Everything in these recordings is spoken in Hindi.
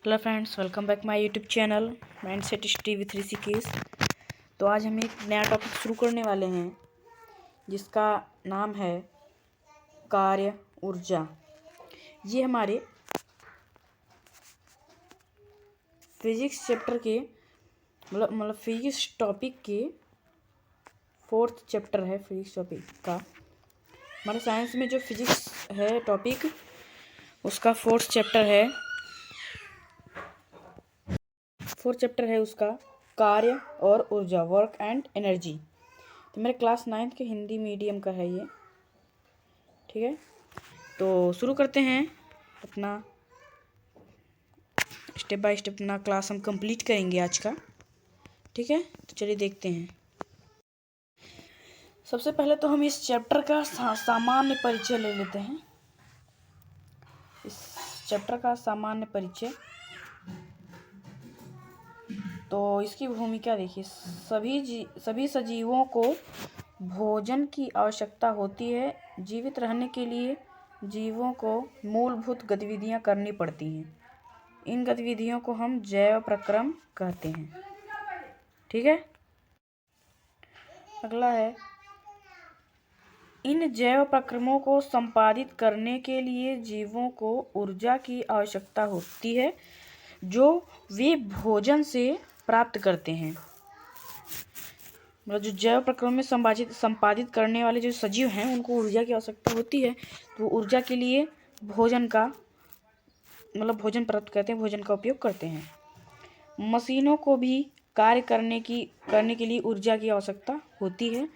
Hello friends, welcome back my YouTube channel mindset study with Rishikesh. तो आज हम एक नया टॉपिक शुरू करने वाले हैं जिसका नाम है कार्य ऊर्जा। ये हमारे फिजिक्स चैप्टर के मतलब फिजिक्स टॉपिक के 4th चैप्टर है। फिजिक्स टॉपिक का हमारे साइंस में जो फिजिक्स है टॉपिक उसका 4th चैप्टर है। 4th चैप्टर है उसका कार्य और ऊर्जा, वर्क एंड एनर्जी। तो मेरे क्लास 9th के हिंदी मीडियम का है ये, ठीक है। तो शुरू करते हैं अपना स्टेप बाय स्टेप। अपना क्लास हम कंप्लीट करेंगे आज का, ठीक है। तो चलिए देखते हैं। सबसे पहले तो हम इस चैप्टर का सामान्य परिचय ले लेते हैं। इस चैप्टर का सामान्य परिचय, तो इसकी भूमिका देखिए। सभी सजीवों को भोजन की आवश्यकता होती है। जीवित रहने के लिए जीवों को मूलभूत गतिविधियां करनी पड़ती हैं। इन गतिविधियों को हम जैव प्रक्रम कहते हैं, ठीक है। अगला है, इन जैव प्रक्रमों को संपादित करने के लिए जीवों को ऊर्जा की आवश्यकता होती है जो वे भोजन से प्राप्त करते हैं। मतलब जो जैव प्रक्रम में संपादित करने वाले जो सजीव हैं उनको ऊर्जा की आवश्यकता होती है। तो ऊर्जा के लिए भोजन प्राप्त करते हैं, भोजन का उपयोग करते हैं। मशीनों को भी कार्य करने के लिए ऊर्जा की आवश्यकता होती है,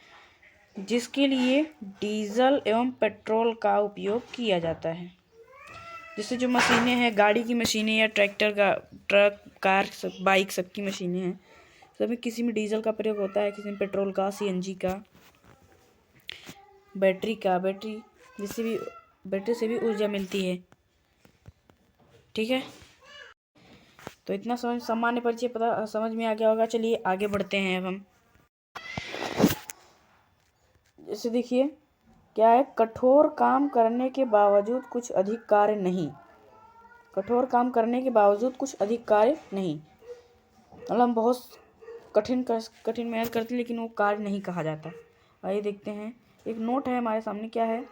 जिसके लिए डीजल एवं पेट्रोल का उपयोग किया जाता है। जैसे जो मशीनें हैं, गाड़ी की मशीनें या ट्रैक्टर का ट्रक, कार, बाइक, सबकी मशीनें हैं, सभी किसी में डीजल का प्रयोग होता है, किसी में पेट्रोल का, सीएनजी का, बैटरी से भी ऊर्जा मिलती है, ठीक है। तो इतना सामान्य परिचय समझ में आ गया होगा। चलिए आगे बढ़ते हैं अब हम। जैसे देखिए क्या है, कठोर काम करने के बावजूद कुछ अधिक कार्य नहीं। कठोर काम करने के बावजूद कुछ अधिक कार्य नहीं, मतलब हम बहुत कठिन मेहनत करते हैं लेकिन वो कार्य नहीं कहा जाता। आइए देखते हैं। एक नोट है हमारे सामने, क्या है,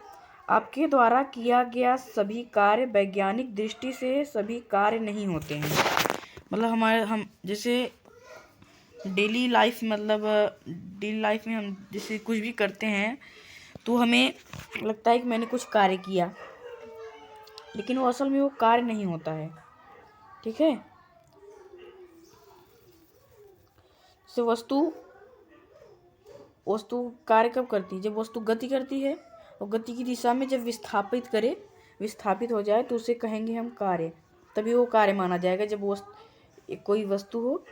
आपके द्वारा किया गया सभी कार्य वैज्ञानिक दृष्टि से सभी कार्य नहीं होते हैं। मतलब हम जैसे डेली लाइफ में हम जैसे कुछ भी करते हैं तो हमें लगता है कि मैंने कुछ कार्य किया, लेकिन वो असल में वो कार्य नहीं होता है, ठीक है। जैसे वस्तु कार्य कब करती है? जब वस्तु गति करती है, और गति की दिशा में जब विस्थापित हो जाए तो उसे कहेंगे हम कार्य। तभी वो कार्य माना जाएगा जब कोई वस्तु हो,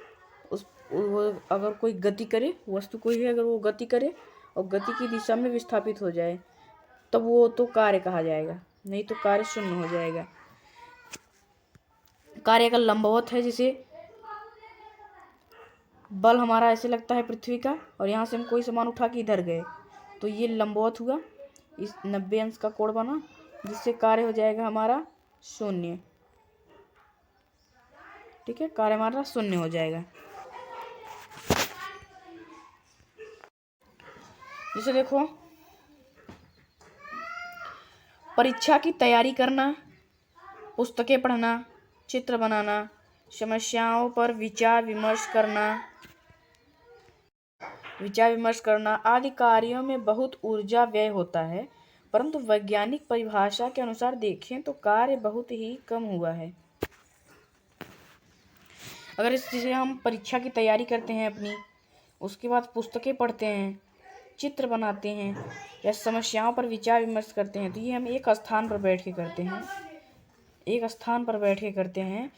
अगर कोई गति करे, वस्तु कोई है, अगर वो गति करे और गति की दिशा में विस्थापित हो जाए तब वो तो कार्य कहा जाएगा, नहीं तो कार्य शून्य हो जाएगा। कार्य का लंबवत है, जैसे बल हमारा ऐसे लगता है पृथ्वी का, और यहाँ से हम कोई सामान उठा के इधर गए तो ये लंबवत हुआ, इस 90 अंश का कोण बना, जिससे कार्य हो जाएगा हमारा शून्य, ठीक है। कार्य हमारा शून्य हो जाएगा। जैसे देखो, परीक्षा की तैयारी करना, पुस्तकें पढ़ना, चित्र बनाना, समस्याओं पर विचार विमर्श करना आदि कार्यों में बहुत ऊर्जा व्यय होता है, परंतु वैज्ञानिक परिभाषा के अनुसार देखें तो कार्य बहुत ही कम हुआ है। अगर जैसे हम परीक्षा की तैयारी करते हैं अपनी, उसके बाद पुस्तकें पढ़ते हैं, चित्र बनाते हैं या समस्याओं पर विचार विमर्श करते हैं, तो ये हम एक स्थान पर बैठ के करते हैं।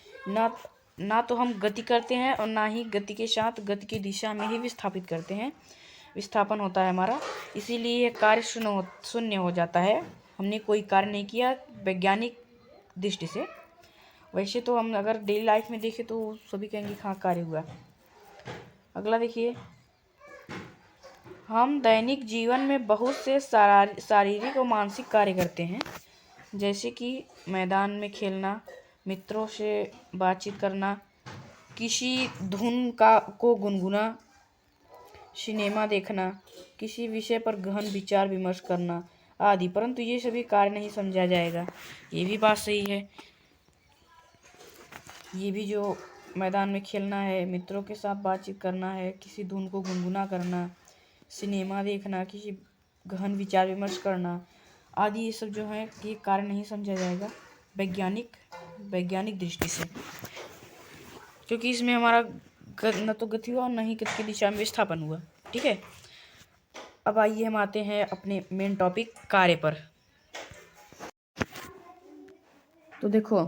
ना तो हम गति करते हैं और ना ही गति के साथ गति की दिशा में ही विस्थापन होता है हमारा, इसीलिए ये कार्य शून्य हो जाता है। हमने कोई कार्य नहीं किया वैज्ञानिक दृष्टि से। वैसे तो हम अगर डेली लाइफ में देखें तो सभी कहेंगे हाँ कार्य हुआ। अगला देखिए, हम दैनिक जीवन में बहुत से शारीरिक और मानसिक कार्य करते हैं, जैसे कि मैदान में खेलना, मित्रों से बातचीत करना, किसी धुन को गुनगुना, सिनेमा देखना, किसी विषय पर गहन विचार विमर्श करना आदि। परंतु ये सभी कार्य नहीं समझा जाएगा। ये भी बात सही है। ये भी जो मैदान में खेलना है, मित्रों के साथ बातचीत करना है, किसी धुन को गुनगुना करना, सिनेमा देखना, किसी गहन विचार विमर्श करना आदि, ये सब जो है ये कार्य नहीं समझा जाएगा वैज्ञानिक दृष्टि से, क्योंकि इसमें हमारा न तो गति हुआ और न ही गति की दिशा में विस्थापन हुआ। ठीक है, अब आइए हम आते हैं अपने मेन टॉपिक कार्य पर। तो देखो,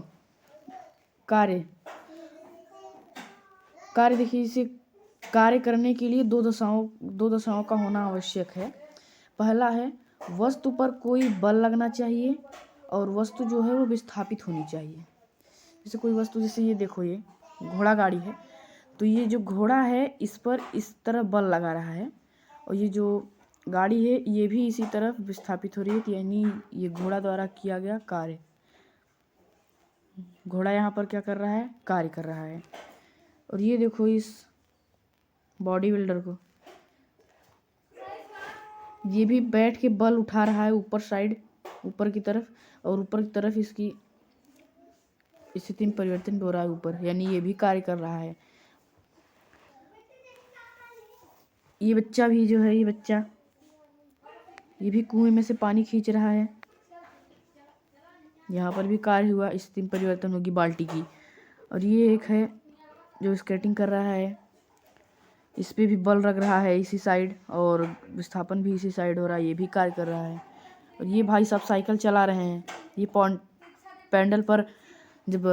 कार्य देखिए, इसे कार्य करने के लिए दो दशाओं का होना आवश्यक है। पहला है वस्तु पर कोई बल लगना चाहिए और वस्तु जो है वो विस्थापित होनी चाहिए। जैसे कोई वस्तु, जैसे ये देखो, ये घोड़ा गाड़ी है, तो ये जो घोड़ा है इस पर इस तरह बल लगा रहा है और ये जो गाड़ी है ये भी इसी तरफ विस्थापित हो रही है, यानी ये घोड़ा द्वारा किया गया कार्य। घोड़ा यहाँ पर क्या कर रहा है? कार्य कर रहा है। और ये देखो इस बॉडी बिल्डर को, ये भी बैठ के बल उठा रहा है ऊपर की तरफ, और ऊपर की तरफ इसकी स्थिति में परिवर्तन हो रहा है ऊपर, यानी ये भी कार्य कर रहा है। ये बच्चा भी जो है, ये भी कुएं में से पानी खींच रहा है, यहाँ पर भी कार्य हुआ, स्थिति में परिवर्तन होगी बाल्टी की। और ये एक है जो स्केटिंग कर रहा है, इस पे भी बल लग रहा है इसी साइड और विस्थापन भी इसी साइड हो रहा है, ये भी कार्य कर रहा है। और ये भाई साहब साइकिल चला रहे हैं, ये पैडल पर जब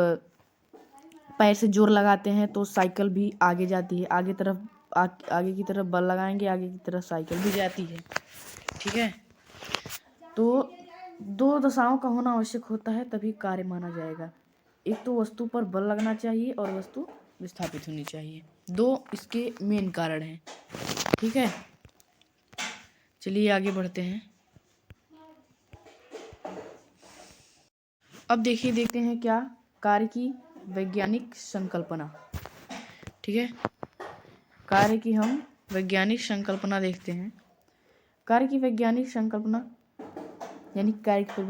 पैर से जोर लगाते हैं तो साइकिल भी आगे जाती है, आगे की तरफ बल लगाएंगे, आगे की तरफ साइकिल भी जाती है। ठीक है, तो दो दशाओं का होना आवश्यक होता है तभी कार्य माना जाएगा। एक तो वस्तु पर बल लगना चाहिए और वस्तु विस्थापित होनी चाहिए। दो इसके मेन कारण हैं। ठीक है, चलिए आगे बढ़ते हैं। अब देखते हैं क्या कार्य की वैज्ञानिक संकल्पना। ठीक है, कार्य की हम वैज्ञानिक संकल्पना देखते हैं। कार्य की वैज्ञानिक संकल्पना यानी कार्य की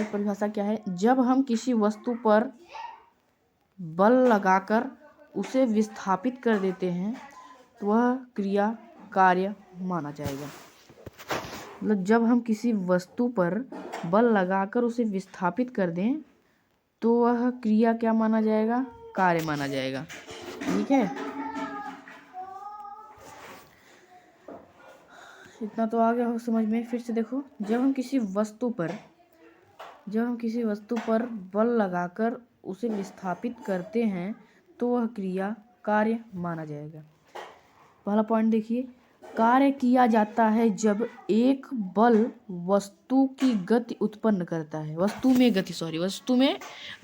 परिभाषा क्या है? जब हम किसी वस्तु पर बल लगाकर उसे विस्थापित कर देते हैं तो वह क्रिया कार्य माना जाएगा। मतलब जब हम किसी वस्तु पर बल लगाकर उसे विस्थापित कर दें तो वह क्रिया क्या माना जाएगा? कार्य माना जाएगा। ठीक है, इतना तो आ गया हो समझ में। फिर से देखो, जब हम किसी वस्तु पर बल लगाकर उसे विस्थापित करते हैं तो वह क्रिया कार्य माना जाएगा। पहला पॉइंट देखिए, कार्य किया जाता है जब एक बल वस्तु की गति उत्पन्न करता है, वस्तु में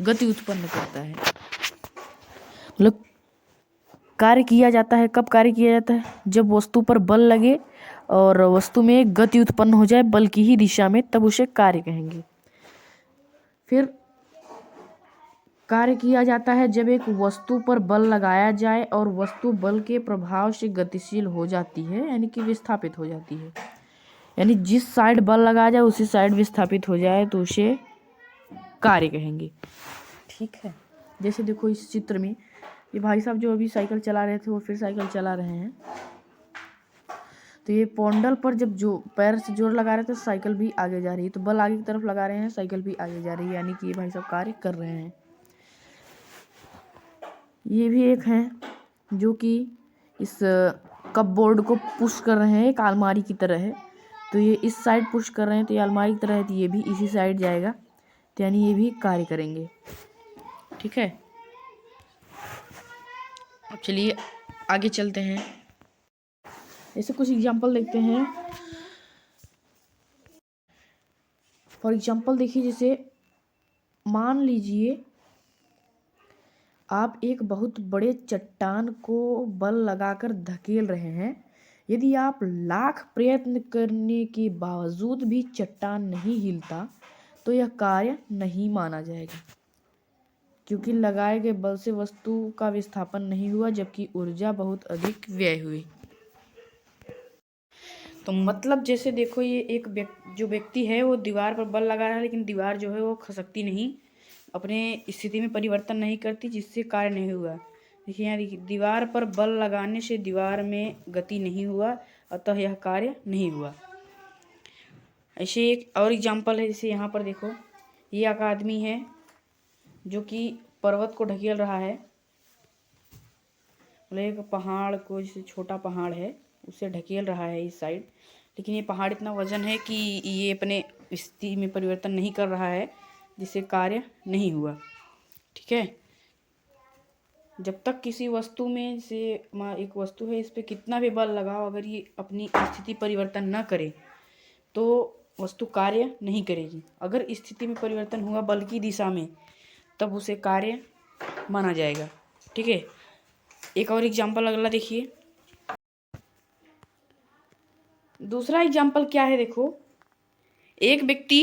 गति उत्पन्न करता है। मतलब कार्य किया जाता है, कब कार्य किया जाता है? जब वस्तु पर बल लगे और वस्तु में गति उत्पन्न हो जाए बल की ही दिशा में, तब उसे कार्य कहेंगे। फिर कार्य किया जाता है जब एक वस्तु पर बल लगाया जाए और वस्तु बल के प्रभाव से गतिशील हो जाती है, यानी कि विस्थापित हो जाती है। यानी जिस साइड बल लगाया जाए उसी साइड विस्थापित हो जाए तो उसे कार्य कहेंगे। ठीक है, जैसे देखो इस चित्र में ये भाई साहब जो अभी साइकिल चला रहे थे वो फिर साइकिल चला रहे हैं। तो ये पैडल पर जब जो पैर से जोर लगा रहे थे तो साइकिल भी आगे जा रही है, तो बल आगे की तरफ लगा रहे हैं, साइकिल भी आगे जा रही है, यानी कि ये भाई साहब कार्य कर रहे हैं। ये भी एक हैं जो कि इस कपबोर्ड को पुश कर रहे हैं, एक अलमारी की तरह है, तो ये इस साइड पुश कर रहे हैं तो ये अलमारी की तरह है, तो ये भी इसी साइड जाएगा, तो यानी ये भी कार्य करेंगे। ठीक है, अब चलिए आगे चलते हैं। ऐसे कुछ एग्जाम्पल देखते हैं। फॉर एग्जाम्पल देखिए, जैसे मान लीजिए आप एक बहुत बड़े चट्टान को बल लगाकर धकेल रहे हैं। यदि आप लाख प्रयत्न करने के बावजूद भी चट्टान नहीं हिलता तो यह कार्य नहीं माना जाएगा। क्योंकि लगाए गए बल से वस्तु का विस्थापन नहीं हुआ, जबकि ऊर्जा बहुत अधिक व्यय हुई। तो मतलब जैसे देखो, ये एक जो व्यक्ति है वो दीवार पर बल लगा रहा है, लेकिन दीवार जो है वो खसकती नहीं, अपने स्थिति में परिवर्तन नहीं करती, जिससे कार्य नहीं हुआ। देखिए यहाँ, देखिए दीवार पर बल लगाने से दीवार में गति नहीं हुआ, अतः यह कार्य नहीं हुआ। ऐसे एक और एग्जाम्पल है, जैसे यहाँ पर देखो, ये एक आदमी है जो कि पर्वत को ढकेल रहा है, मतलब एक पहाड़ को, जैसे छोटा पहाड़ है उसे ढकेल रहा है इस साइड, लेकिन ये पहाड़ इतना वजन है कि ये अपने स्थिति में परिवर्तन नहीं कर रहा है, जिससे कार्य नहीं हुआ। ठीक है, जब तक किसी वस्तु में से एक वस्तु है, इस पर कितना भी बल लगाओ, अगर ये अपनी स्थिति परिवर्तन न करे तो वस्तु कार्य नहीं करेगी। अगर स्थिति में परिवर्तन हुआ बल की दिशा में, तब उसे कार्य माना जाएगा। ठीक है, एक और एग्जाम्पल अगला देखिए। दूसरा एग्जाम्पल क्या है, देखो, एक व्यक्ति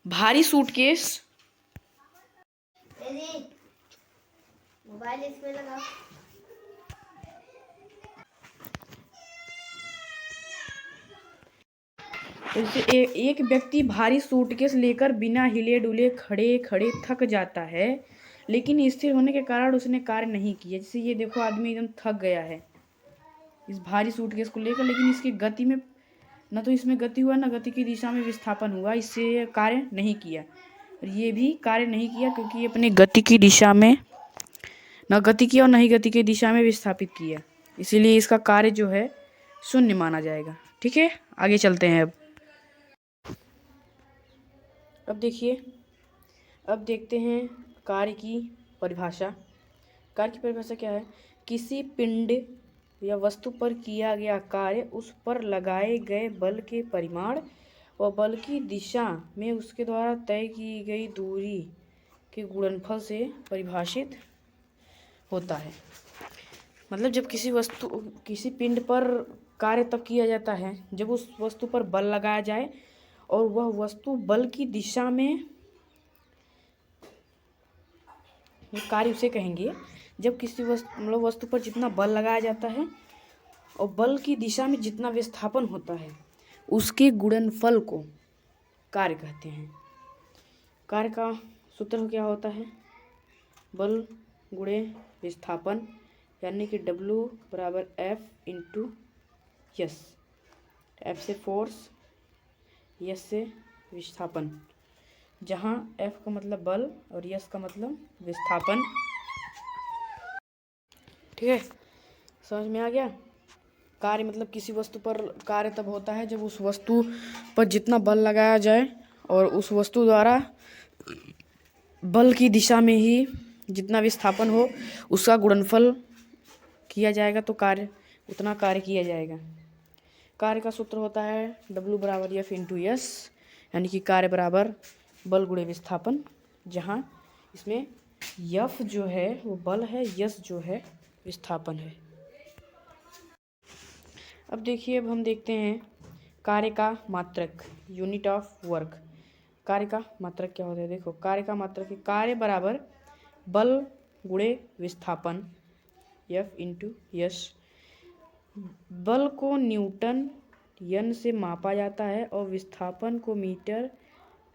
भारी सूटकेस, मोबाइल इसमें लगा, एक व्यक्ति भारी सूटकेस लेकर बिना हिले डुले खड़े खड़े थक जाता है, लेकिन स्थिर होने के कारण उसने कार्य नहीं किया। जैसे ये देखो, आदमी एकदम थक गया है इस भारी सूटकेस को लेकर, लेकिन इसकी गति में न तो इसमें गति हुआ, न गति की दिशा में विस्थापन हुआ, इससे कार्य नहीं किया। और ये भी कार्य नहीं किया क्योंकि ये अपनी गति की दिशा में न गति किया और न ही गति की दिशा में विस्थापित किया, इसीलिए इसका कार्य जो है शून्य माना जाएगा। ठीक है, आगे चलते हैं। अब देखिए, अब देखते हैं कार्य की परिभाषा। कार्य की परिभाषा क्या है? किसी पिंड या वस्तु पर किया गया कार्य उस पर लगाए गए बल के परिमाण व बल की दिशा में उसके द्वारा तय की गई दूरी के गुणनफल से परिभाषित होता है। मतलब जब किसी पिंड पर कार्य तब किया जाता है जब उस वस्तु पर बल लगाया जाए और वह वस्तु बल की दिशा में, कार्य उसे कहेंगे जब किसी वस्तु पर जितना बल लगाया जाता है और बल की दिशा में जितना विस्थापन होता है, उसके गुणनफल को कार्य कहते हैं। कार्य का सूत्र क्या होता है? बल गुणे विस्थापन, यानी कि W बराबर F इंटू यस। F से फोर्स, यस से विस्थापन, जहाँ F का मतलब बल और यस का मतलब विस्थापन। ठीक है, समझ में आ गया? कार्य मतलब किसी वस्तु पर कार्य तब होता है जब उस वस्तु पर जितना बल लगाया जाए और उस वस्तु द्वारा बल की दिशा में ही जितना विस्थापन हो उसका गुणनफल किया जाएगा, तो कार्य उतना कार्य किया जाएगा। कार्य का सूत्र होता है W बराबर F इंटू यस, यानी कि कार्य बराबर बल गुणे विस्थापन, जहाँ इसमें F जो है वो बल है, यस जो है विस्थापन है। अब देखिए, अब हम देखते हैं कार्य का मात्रक, यूनिट ऑफ वर्क। कार्य का मात्रक क्या होता है? देखो, कार्य का मात्रक है कार्य बराबर बल गुणे विस्थापन, F इंटू यस। बल को न्यूटन यन से मापा जाता है और विस्थापन को मीटर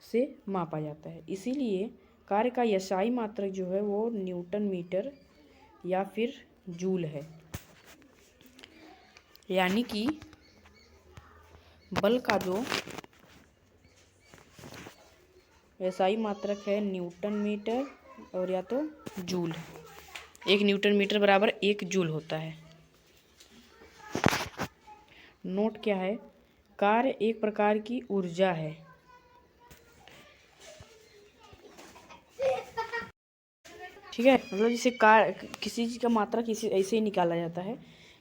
से मापा जाता है, इसीलिए कार्य का यसाई मात्रक जो है वो न्यूटन मीटर या फिर जूल है। यानी कि बल का जो एसआई मात्रक है न्यूटन मीटर और या तो जूल। 1 न्यूटन मीटर बराबर 1 जूल होता है। नोट क्या है? कार्य एक प्रकार की ऊर्जा है। ठीक है, मतलब जैसे किसी चीज़ का मात्रक ऐसे ही निकाला जाता है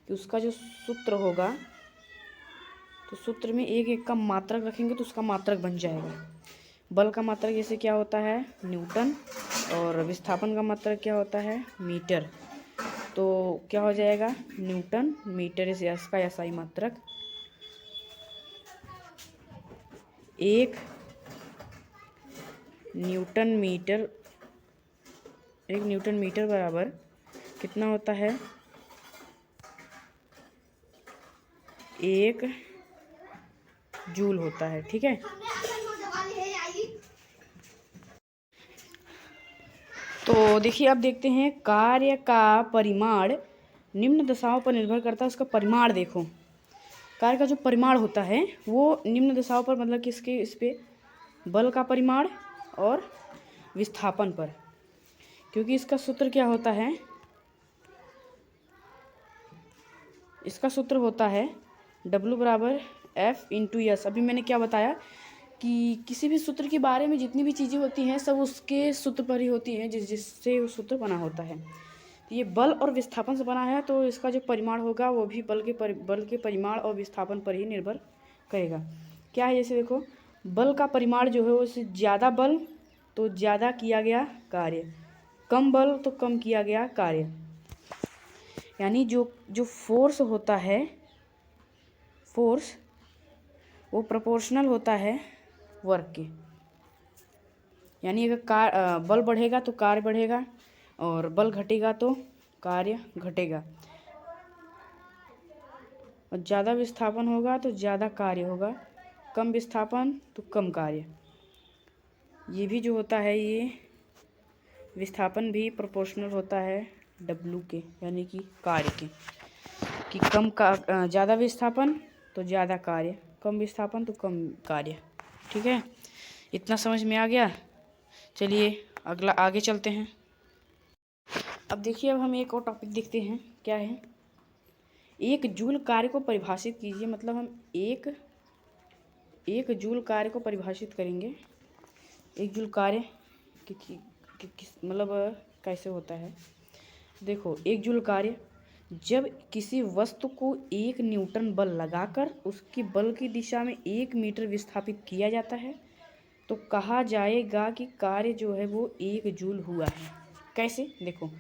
कि उसका जो सूत्र होगा, तो सूत्र में एक एक का मात्रक रखेंगे तो उसका मात्रक बन जाएगा। बल का मात्रक जैसे क्या होता है? न्यूटन, और विस्थापन का मात्रक क्या होता है? मीटर। तो क्या हो जाएगा? न्यूटन मीटर से इसका एसआई मात्रक 1 न्यूटन मीटर 1 न्यूटन मीटर बराबर कितना होता है? 1 जूल होता है। ठीक है, तो देखिए अब देखते हैं कार्य का परिमाण निम्न दशाओं पर निर्भर करता है। उसका परिमाण देखो, कार्य का जो परिमाण होता है वो निम्न दशाओं पर, मतलब किसके, इस पे बल का परिमाण और विस्थापन पर। क्योंकि इसका सूत्र क्या होता है, इसका सूत्र होता है W बराबर F इंटू एस। अभी मैंने क्या बताया कि किसी भी सूत्र के बारे में जितनी भी चीज़ें होती हैं सब उसके सूत्र पर ही होती हैं जिससे वो सूत्र बना होता है। तो ये बल और विस्थापन से बना है, तो इसका जो परिमाण होगा वो भी बल के परिमाण और विस्थापन पर ही निर्भर करेगा। क्या है, जैसे देखो बल का परिमाण जो है उससे ज़्यादा बल तो ज़्यादा किया गया कार्य, कम बल तो कम किया गया कार्य। यानी जो जो फोर्स होता है, फोर्स वो प्रोपोर्शनल होता है वर्क के। यानी अगर बल बढ़ेगा तो कार्य बढ़ेगा और बल घटेगा तो कार्य घटेगा। और ज़्यादा विस्थापन होगा तो ज़्यादा कार्य होगा, कम विस्थापन तो कम कार्य। ये भी जो होता है, ये विस्थापन भी प्रोपोर्शनल होता है W के, यानी कि कार्य के, कि ज़्यादा विस्थापन तो ज़्यादा कार्य, कम विस्थापन तो कम कार्य। ठीक है, इतना समझ में आ गया। चलिए अगला आगे चलते हैं। अब देखिए, अब हम एक और टॉपिक देखते हैं। क्या है, 1 जूल कार्य को परिभाषित कीजिए। मतलब हम एक जूल कार्य को परिभाषित करेंगे। 1 जूल कार्य मतलब कैसे होता है, देखो 1 जूल कार्य, जब किसी वस्तु को 1 न्यूटन बल लगाकर उसकी बल की दिशा में 1 मीटर विस्थापित किया जाता है तो कहा जाएगा कि कार्य जो है वो 1 जूल हुआ है। कैसे, देखो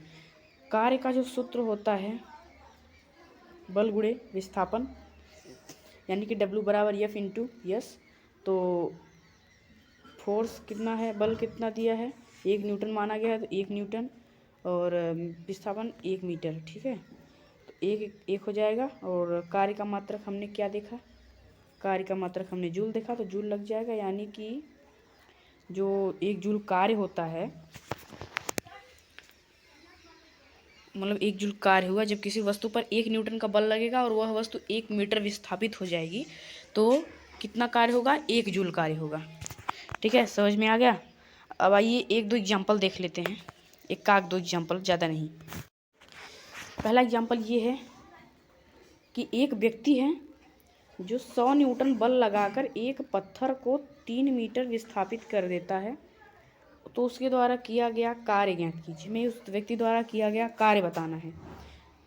कार्य का जो सूत्र होता है बल गुणे विस्थापन, यानी कि W बराबर F इंटू यस। तो फोर्स कितना है, बल कितना दिया है, 1 न्यूटन माना गया है तो 1 न्यूटन, और विस्थापन 1 मीटर। ठीक है, तो एक हो जाएगा। और कार्य का मात्रक हमने क्या देखा, कार्य का मात्रक हमने जूल देखा, तो जूल लग जाएगा। यानी कि जो 1 जूल कार्य होता है, मतलब 1 जूल कार्य हुआ जब किसी वस्तु पर 1 न्यूटन का बल लगेगा और वह वस्तु 1 मीटर विस्थापित हो जाएगी तो कितना कार्य होगा, 1 जूल कार्य होगा। ठीक है, समझ में आ गया। अब आइए 1-2 एग्जाम्पल देख लेते हैं, एक का 2 एग्जाम्पल, ज़्यादा नहीं। पहला एग्जाम्पल ये है कि एक व्यक्ति है जो 100 न्यूटन बल लगाकर एक पत्थर को 3 मीटर विस्थापित कर देता है। तो उसके द्वारा किया गया कार्य ज्ञात कीजिए। मैं उस व्यक्ति द्वारा किया गया कार्य बताना है।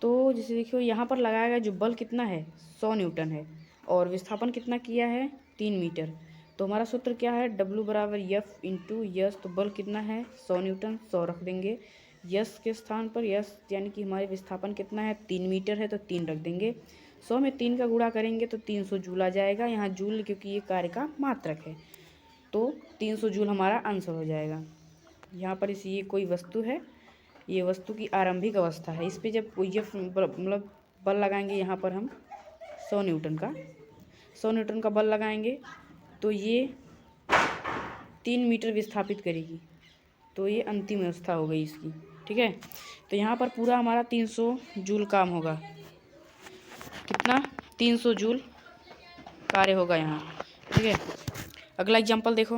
तो जैसे देखियो यहाँ पर लगाया गया जो बल कितना है, 100 न्यूटन है, और विस्थापन कितना किया है, 3 मीटर। तो हमारा सूत्र क्या है, W बराबर F इंटू यस। तो बल कितना है, 100 न्यूटन, 100 रख देंगे यस के स्थान पर, यस यानी कि हमारे विस्थापन कितना है, 3 मीटर है तो 3 रख देंगे। 100 में 3 का गुणा करेंगे तो 300 जूल आ जाएगा। यहाँ जूल क्योंकि ये कार्य का मात्रक है तो 300 जूल हमारा आंसर हो जाएगा। यहाँ पर ये कोई वस्तु है, ये वस्तु की आरंभिक अवस्था है। इस पर जब ये मतलब बल लगाएंगे, यहाँ पर हम 100 न्यूटन का बल लगाएंगे तो ये 3 मीटर विस्थापित करेगी, तो ये अंतिम अवस्था हो गई इसकी। ठीक है, तो यहाँ पर पूरा हमारा 300 जूल काम होगा। कितना, 300 जूल कार्य होगा यहाँ। ठीक है, अगला एग्जाम्पल देखो।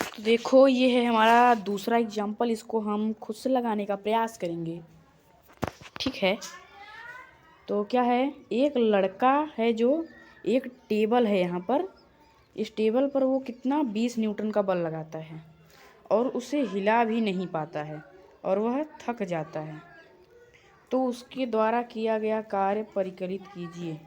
तो देखो ये है हमारा दूसरा एग्जाम्पल, इसको हम खुद से लगाने का प्रयास करेंगे। ठीक है, तो क्या है, एक लड़का है जो एक टेबल है यहाँ पर, इस टेबल पर वो कितना 20 न्यूटन का बल लगाता है और उसे हिला भी नहीं पाता है और वह थक जाता है। तो उसके द्वारा किया गया कार्य परिकलित कीजिए।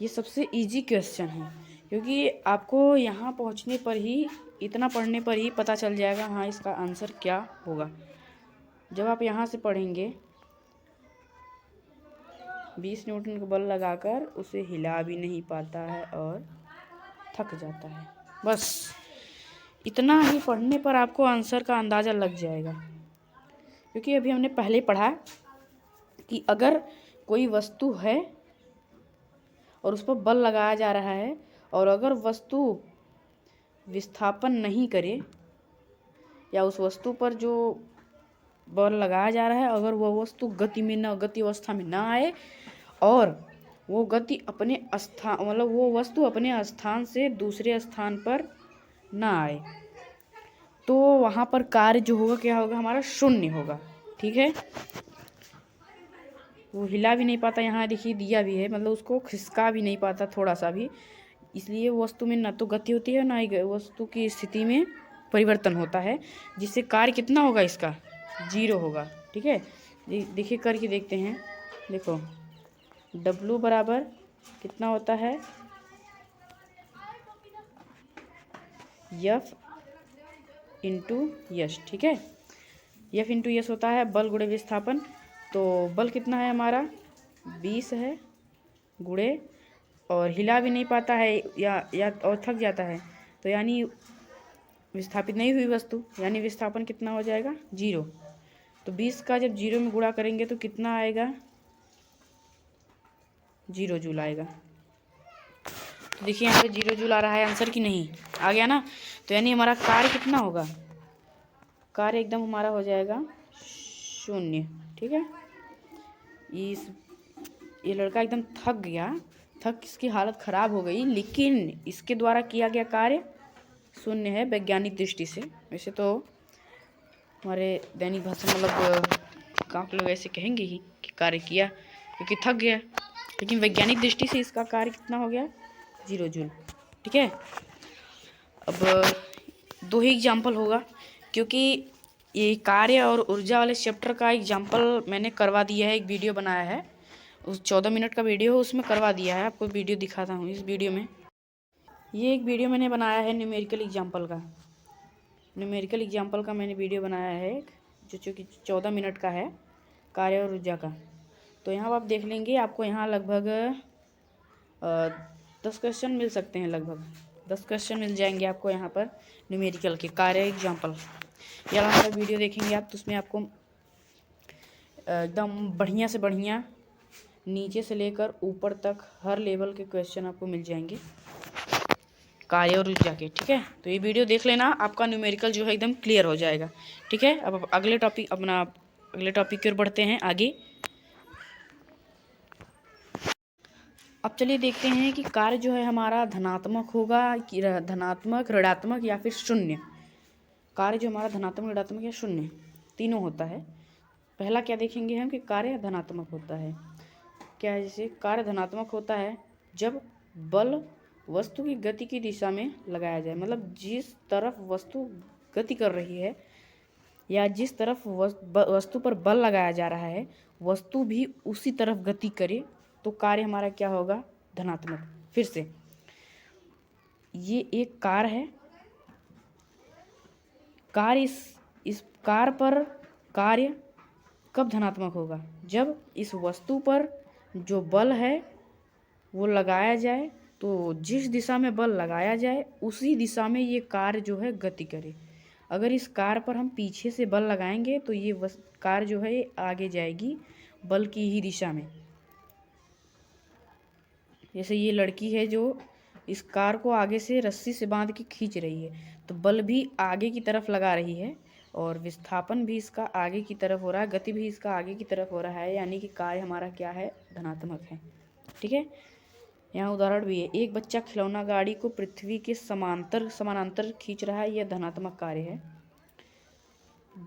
ये सबसे इजी क्वेश्चन है क्योंकि आपको यहाँ पहुँचने पर ही, इतना पढ़ने पर ही पता चल जाएगा हाँ इसका आंसर क्या होगा। जब आप यहाँ से पढ़ेंगे 20 न्यूटन का बल लगाकर उसे हिला भी नहीं पाता है और थक जाता है, बस इतना ही पढ़ने पर आपको आंसर का अंदाज़ा लग जाएगा, क्योंकि अभी हमने पहले पढ़ा कि अगर कोई वस्तु है और उस पर बल लगाया जा रहा है और अगर वस्तु विस्थापन नहीं करे या उस वस्तु पर जो बल लगाया जा रहा है अगर वह वस्तु गति अवस्था में ना आए और वो गति अपने स्थान मतलब वो वस्तु अपने स्थान से दूसरे स्थान पर ना आए, तो वहाँ पर कार्य जो होगा क्या होगा, हमारा शून्य होगा। ठीक है, वो हिला भी नहीं पाता, यहाँ देखिए दिया भी है, मतलब उसको खिसका भी नहीं पाता थोड़ा सा भी, इसलिए वस्तु में ना तो गति होती है ना ही वस्तु की स्थिति में परिवर्तन होता है, जिससे कार्य कितना होगा, इसका 0 होगा। ठीक है, देखिए करके देखते हैं। देखो W बराबर कितना होता है, F इंटू यश। ठीक है, F इंटू यश होता है बल गुणे विस्थापन। तो बल कितना है हमारा 20 है गुणे, और हिला भी नहीं पाता है या और थक जाता है, तो यानी विस्थापित नहीं हुई वस्तु, यानी विस्थापन कितना हो जाएगा 0। तो 20 का जब 0 में गुणा करेंगे तो कितना आएगा, 0 जूल आएगा। तो देखिए यहाँ पे 0 जूल आ रहा है आंसर, की नहीं आ गया ना, तो यानी हमारा कार्य कितना होगा, कार्य एकदम हमारा हो जाएगा 0। ठीक है, ये लड़का एकदम थक गया, इसकी हालत ख़राब हो गई, लेकिन इसके द्वारा किया गया कार्य 0 है वैज्ञानिक दृष्टि से। वैसे तो हमारे दैनिक भाषा मतलब गाँव के लोग ऐसे कहेंगे ही कि कार्य किया क्योंकि थक गया, लेकिन वैज्ञानिक दृष्टि से इसका कार्य कितना हो गया 0 जूल। ठीक है, अब 2 ही एग्जाम्पल होगा, क्योंकि ये कार्य और ऊर्जा वाले चैप्टर का एग्जाम्पल मैंने करवा दिया है, एक वीडियो बनाया है, उस 14 मिनट का वीडियो उसमें करवा दिया है। आपको वीडियो दिखाता हूँ इस वीडियो में। ये एक वीडियो मैंने बनाया है न्यूमेरिकल एग्जाम्पल का मैंने वीडियो बनाया है जो कि 14 मिनट का है, कार्य और ऊर्जा का। तो यहाँ आप देख लेंगे, आपको यहाँ लगभग 10 क्वेश्चन मिल सकते हैं, लगभग 10 क्वेश्चन मिल जाएंगे आपको यहाँ पर न्यूमेरिकल के कार्य एग्जाम्पल। या हमारा वीडियो देखेंगे आप तो उसमें आपको एकदम बढ़िया से बढ़िया नीचे से लेकर ऊपर तक हर लेवल के क्वेश्चन आपको मिल जाएंगे कार्य और ऊर्जा के। ठीक है, तो ये वीडियो देख लेना, आपका न्यूमेरिकल जो है एकदम क्लियर हो जाएगा। ठीक है, अब अगले टॉपिक की ओर बढ़ते हैं आगे। अब चलिए देखते हैं कि कार्य जो है हमारा धनात्मक होगा कि धनात्मक, ऋणात्मक या फिर शून्य। कार्य जो हमारा धनात्मक, ऋणात्मक या शून्य तीनों होता है। पहला क्या देखेंगे हम कि कार्य धनात्मक होता है। क्या है, जैसे कार्य धनात्मक होता है जब बल वस्तु की गति की दिशा में लगाया जाए, मतलब जिस तरफ वस्तु गति कर रही है या जिस तरफ वस्तु पर बल लगाया जा रहा है वस्तु भी उसी तरफ गति करे, तो कार्य हमारा क्या होगा, धनात्मक। फिर से ये एक कार है, कार्य इस कार पर कार्य कब धनात्मक होगा, जब इस वस्तु पर जो बल है वो लगाया जाए, तो जिस दिशा में बल लगाया जाए उसी दिशा में ये कार जो है गति करे। अगर इस कार पर हम पीछे से बल लगाएंगे तो ये कार जो है आगे जाएगी बल की ही दिशा में। जैसे ये लड़की है जो इस कार को आगे से रस्सी से बांध के खींच रही है, तो बल भी आगे की तरफ लगा रही है और विस्थापन भी इसका आगे की तरफ हो रहा है, गति भी इसका आगे की तरफ हो रहा है, यानी कि कार्य हमारा क्या है, धनात्मक है। ठीक है, यहाँ उदाहरण भी है, एक बच्चा खिलौना गाड़ी को पृथ्वी के समानांतर खींच रहा है, यह धनात्मक कार्य है।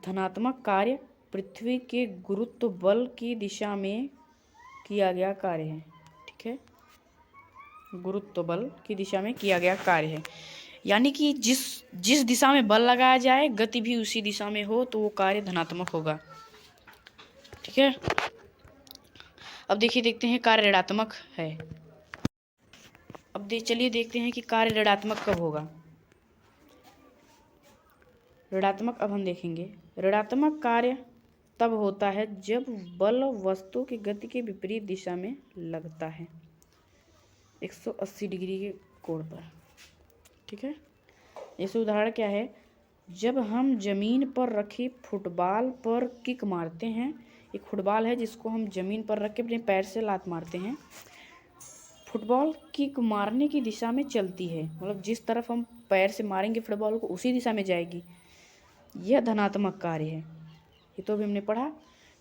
धनात्मक कार्य पृथ्वी के गुरुत्व बल की दिशा में किया गया कार्य है। ठीक है, गुरुत्व बल की दिशा में किया गया कार्य है, यानी कि जिस दिशा में बल लगाया जाए गति भी उसी दिशा में हो तो वो कार्य धनात्मक होगा। ठीक है, अब देखते हैं कार्य ऋणात्मक है। अब चलिए देखते हैं कि कार्य ऋणात्मक कब होगा। ऋणात्मक अब हम देखेंगे, ऋणात्मक कार्य तब होता है जब बल वस्तु की गति के विपरीत दिशा में लगता है 180 डिग्री के कोण पर। ठीक है, जैसे उदाहरण क्या है, जब हम ज़मीन पर रखे फुटबॉल पर किक मारते हैं, एक फुटबॉल है जिसको हम ज़मीन पर रख के अपने पैर से लात मारते हैं, फुटबॉल किक मारने की दिशा में चलती है, मतलब जिस तरफ हम पैर से मारेंगे फुटबॉल को उसी दिशा में जाएगी। यह धनात्मक कार्य है। ये तो अभी हमने पढ़ा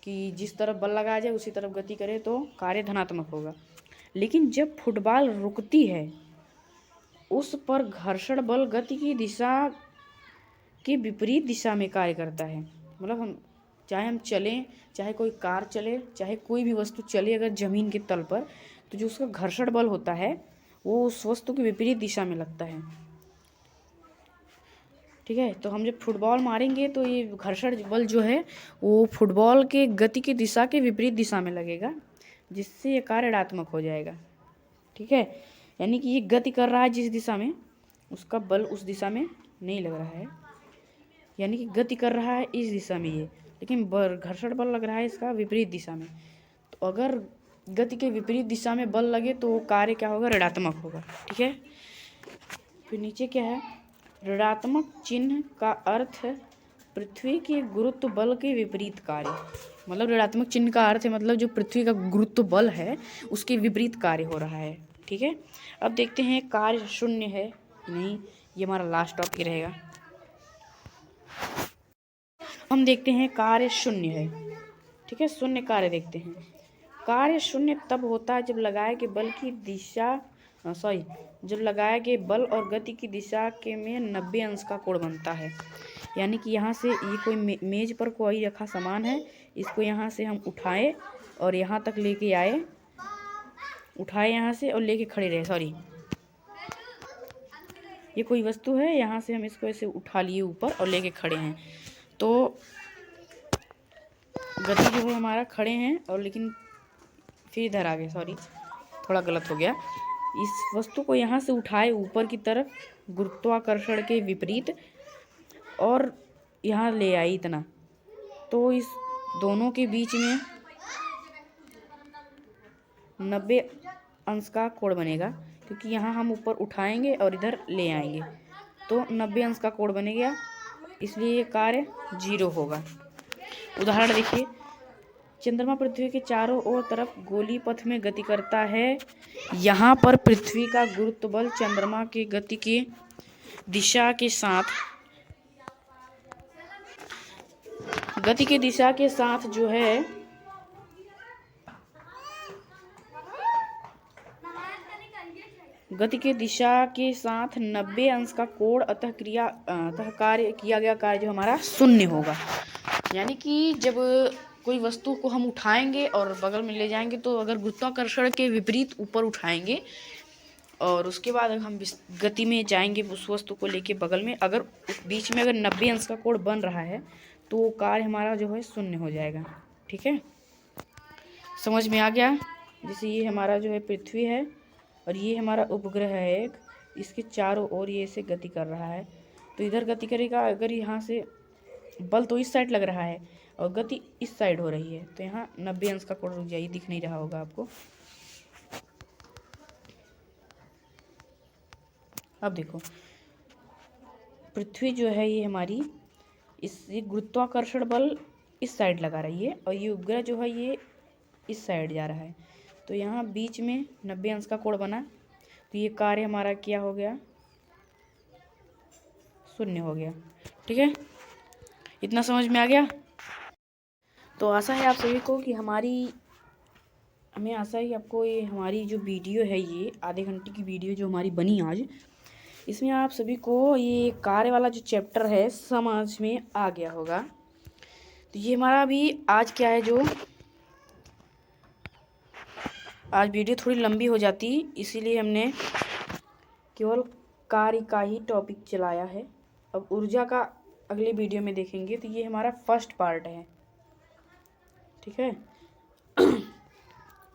कि जिस तरफ बल लगाया जाए उसी तरफ गति करे तो कार्य धनात्मक होगा। लेकिन जब फुटबॉल रुकती है उस पर घर्षण बल गति की दिशा के विपरीत दिशा में कार्य करता है। मतलब हम चलें, चाहे कोई कार चले, चाहे कोई भी वस्तु चले अगर ज़मीन के तल पर, तो जो उसका घर्षण बल होता है वो उस वस्तु के विपरीत दिशा में लगता है। ठीक है, तो हम जब फुटबॉल मारेंगे तो ये घर्षण बल जो है वो फुटबॉल के गति की दिशा के विपरीत दिशा में लगेगा, जिससे ये कार्य ऋणात्मक हो जाएगा। ठीक है, यानी कि ये गति कर रहा है जिस दिशा में, उसका बल उस दिशा में नहीं लग रहा है, यानी कि गति कर रहा है इस दिशा में ये, लेकिन घर्षण बल लग रहा है इसका विपरीत दिशा में। तो अगर गति के विपरीत दिशा में बल लगे तो वो कार्य क्या होगा, ऋणात्मक होगा। ठीक है, फिर नीचे क्या है, ऋणात्मक चिन्ह का अर्थ पृथ्वी के गुरुत्व बल के विपरीत कार्य। मतलब ऋणात्मक चिन्ह का अर्थ है मतलब जो पृथ्वी का गुरुत्व बल है उसके विपरीत कार्य हो रहा है। ठीक है, अब देखते हैं कार्य शून्य है नहीं, ये हमारा लास्ट टॉपिक रहेगा। हम देखते हैं कार्य शून्य है। ठीक है, शून्य कार्य देखते हैं। कार्य शून्य तब होता है जब लगाए गए बल की दिशा जब लगाए गए बल और गति की दिशा के में 90 अंश का कोण बनता है। यानी कि यहाँ से ये कोई मेज पर कोई रखा सामान है, इसको यहाँ से हम उठाए और यहाँ तक लेके आए, उठाए यहाँ से और लेके खड़े रहे, ये कोई वस्तु है, यहाँ से हम इसको ऐसे उठा लिए ऊपर और लेके खड़े हैं, तो गति जो है हमारा खड़े हैं और लेकिन फिर इधर आ गए, थोड़ा गलत हो गया। इस वस्तु को यहाँ से उठाए ऊपर की तरफ गुरुत्वाकर्षण के विपरीत और यहाँ ले आई इतना, तो इस दोनों के बीच में 90 अंश का कोण बनेगा, क्योंकि यहाँ हम ऊपर उठाएंगे और इधर ले आएंगे, तो 90 अंश का कोण बनेगा, इसलिए ये कार्य 0 होगा। उदाहरण देखिए, चंद्रमा पृथ्वी के चारों ओर तरफ गोली पथ में गति करता है। यहाँ पर पृथ्वी का गुरुत्व बल चंद्रमा के गति की दिशा के साथ जो है गति के दिशा के साथ 90 अंश का कोण, अतः कार्य किया गया कार्य जो हमारा शून्य होगा। यानी कि जब कोई वस्तु को हम उठाएंगे और बगल में ले जाएंगे, तो अगर गुरुत्वाकर्षण के विपरीत ऊपर उठाएंगे और उसके बाद अगर हम गति में जाएंगे उस वस्तु को लेके बगल में, अगर उस बीच में अगर 90 अंश का कोण बन रहा है तो वो कार्य हमारा जो है शून्य हो जाएगा। ठीक है, समझ में आ गया। जैसे ये हमारा जो है पृथ्वी है और ये हमारा उपग्रह है एक, इसके चारों ओर ये ऐसे गति कर रहा है, तो इधर गति करेगा, अगर यहाँ से बल तो इस साइड लग रहा है और गति इस साइड हो रही है, तो यहाँ 90 अंश का कोण रुक जाइए, दिख नहीं रहा होगा आपको। अब देखो, पृथ्वी जो है ये हमारी ये गुरुत्वाकर्षण बल इस साइड लगा रही है और ये उपग्रह जो है ये इस साइड जा रहा है, तो यहाँ बीच में 90 अंश का कोण बना, तो ये कार्य हमारा क्या हो गया, शून्य हो गया। ठीक है, इतना समझ में आ गया। तो आशा है आप सभी को कि हमें आशा है कि आपको ये हमारी जो वीडियो है, ये आधे घंटे की वीडियो जो हमारी बनी आज, इसमें आप सभी को ये कार्य वाला जो चैप्टर है समझ में आ गया होगा। तो ये हमारा अभी आज क्या है, जो आज वीडियो थोड़ी लंबी हो जाती, इसीलिए हमने केवल कार्य का ही टॉपिक चलाया है। अब ऊर्जा का अगले वीडियो में देखेंगे, तो ये हमारा फर्स्ट पार्ट है। ठीक है, ये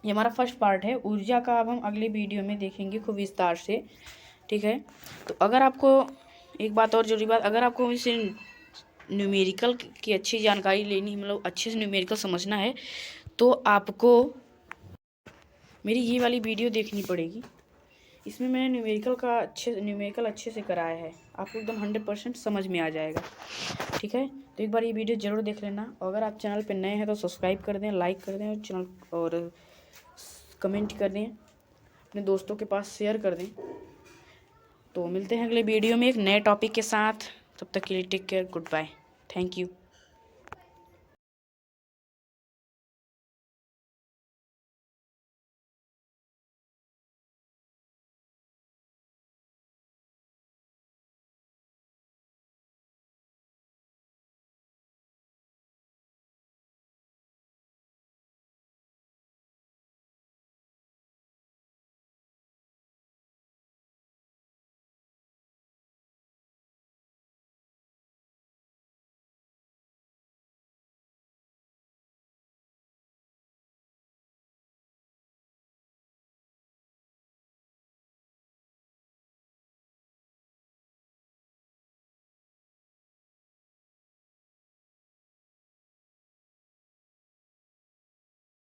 हमारा फर्स्ट पार्ट है। ऊर्जा का अब हम अगले वीडियो में देखेंगे खूब विस्तार से। ठीक है, तो अगर आपको एक बात और जरूरी बात, अगर आपको इसे न्यूमेरिकल की अच्छी जानकारी लेनी, मतलब अच्छे से न्यूमेरिकल समझना है, तो आपको मेरी ये वाली वीडियो देखनी पड़ेगी। इसमें मैंने न्यूमेरिकल अच्छे से कराया है, आपको एकदम 100% समझ में आ जाएगा। ठीक है, तो एक बार ये वीडियो ज़रूर देख लेना। अगर आप चैनल पे नए हैं तो सब्सक्राइब कर दें, लाइक कर दें और चैनल और कमेंट कर दें, अपने दोस्तों के पास शेयर कर दें। तो मिलते हैं अगले वीडियो में एक नए टॉपिक के साथ। तब तक के लिए take care, goodbye, thank you.